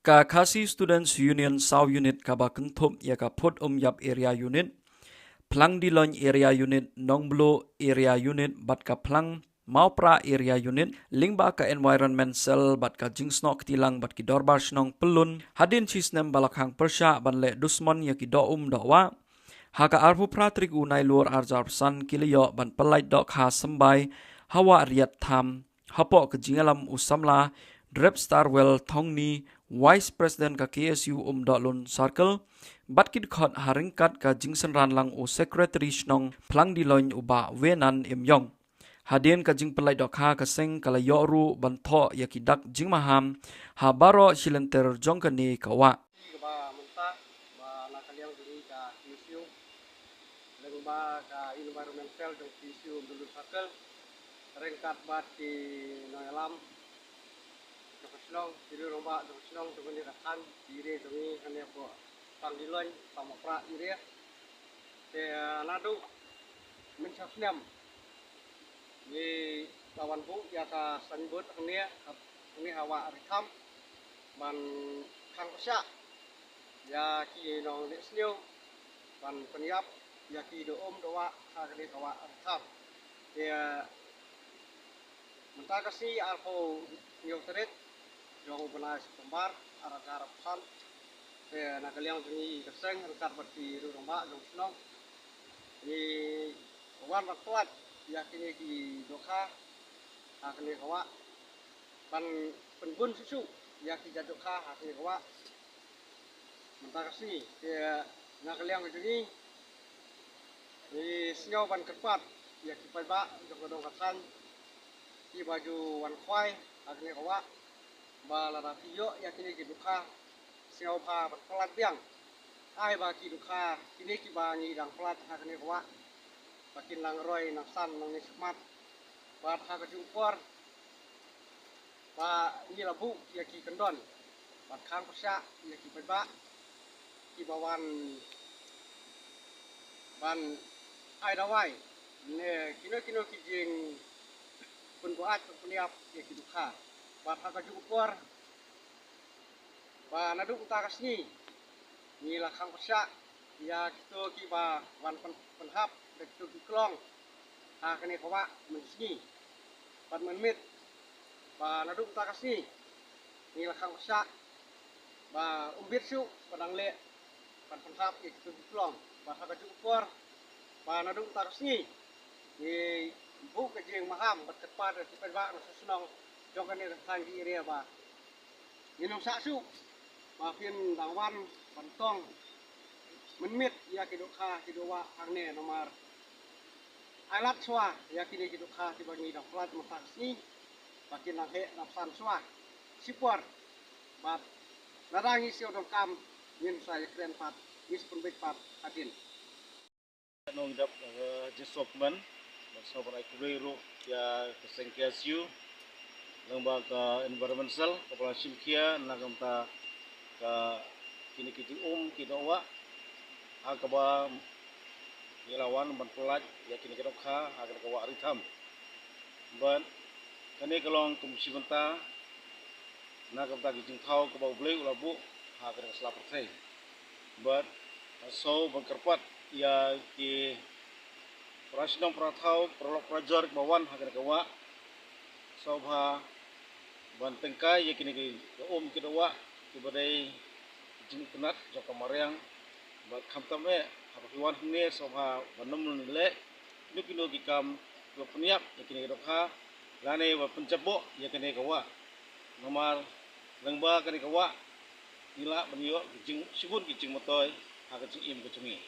Kasi Students Union South Unit kaba kentup ya ka pot yap area unit, plang dilon area unit, nongblo area unit, bat ka plang maupra area unit, lingba ka environmental bat ka jingsnok tilang bat ki dorbar snong pelun, hadin cisnem balakhang persya ban le dusman ya ki dowa, haka arbu pratrik unai luar arjar san kiliyo ban pelait dok ha sembai, hawa riat tham, hapok ke jingalam usamla, Drep Starwell Thongni, Vice President ka KSU Dolun Circle, batkid khot haringkat ka jingsen ranlang o Secretary Snong Plang Diloin uba Wenan Imyong. Hadien ka jing pelai dokha ka seng kala yoru bantho yakidak jing maham, habaro silenter jongkani kawa. Ba mentah ba nakaliang diri ka KSU leng ba ka environmental dong KSU Dolun Circle ringkat bat di noyalam Senong, jadi romba senong dengan dirakan diri demi hanya po panggilan sama pra diri. Nadu mencapsnam di lawan bu ya ka sanbut ini hawa rekam ban kang pesya ya ki nong desnyo ban peniap ya ki doom doa kagani hawa rekam. Mentah kasih alko nyotret yang benar pembar arah pesan nakaliang ini keseng rekat berti rumah dong senong di kawan rakyat yakini di doka akhirnya kawa ban penbun susu yakini jadoka akhirnya kawa mentah kasih nakaliang ini di senyaw ban kerpat yakini payba dong kasan di baju wan kwai akhirnya kawa ba la tiyo ya kini ki duka siau pa pelat biang ai ba ki duka kini ki ba ngi dang pelat ha kini kwa bakin lang roy nang san nang ni smat ba ha ka jupor ba ni labu ya ki kendon ba khang pasya ya ki ba ki bawan ban ai dawai ne kino ki jing pun buat puniap ya ki duka ba ha ka jupor ba nadu utakas ni lakhang pasya ya kito ki ba wan penhap dek tu ki klong ha kani kawa mensni ban menmit ba nadu utakas ni lakhang pasya ba umbit su padang le ban penhap ki tu ki klong ba ha ka jupor ba nadu utakas ni bu ke jeng maham bat kepat ti ba no senong jong kan kan di area ba minum saksu maafin dangwan bantong menmit ya kidukha kidowa hangne nomor alat swa ya kini kidukha tibangi daplat mataksi bakin langhe napsan swa sipor bat narangi sio dongkam min saya kren pat mis penbek pat adin nong dap jesokman bersama ikubero ya kesengkiasiu lembaga environmental kepala simkia nagamta ka kini kidowa akaba ilawan ban pelat ya kini kedokha agar kawa ritam ban kani kalong komisi benta nagamta kijing thau ka bauble ulabu agar selapatei ban so bangkerpat ya ki prasnong prathau prolok prajar bawan agar kawa sobha ban tengkai ya kini kedowa kibadai jing penat jaka mariang bat khamtame hapakiwan hne sobha banum le nukino kikam peniap yakini dokha lane wa pencebo yakini kawa nomor lengba kani kawa ila baniyo jing subun kijing motoy ha kicing im kecungi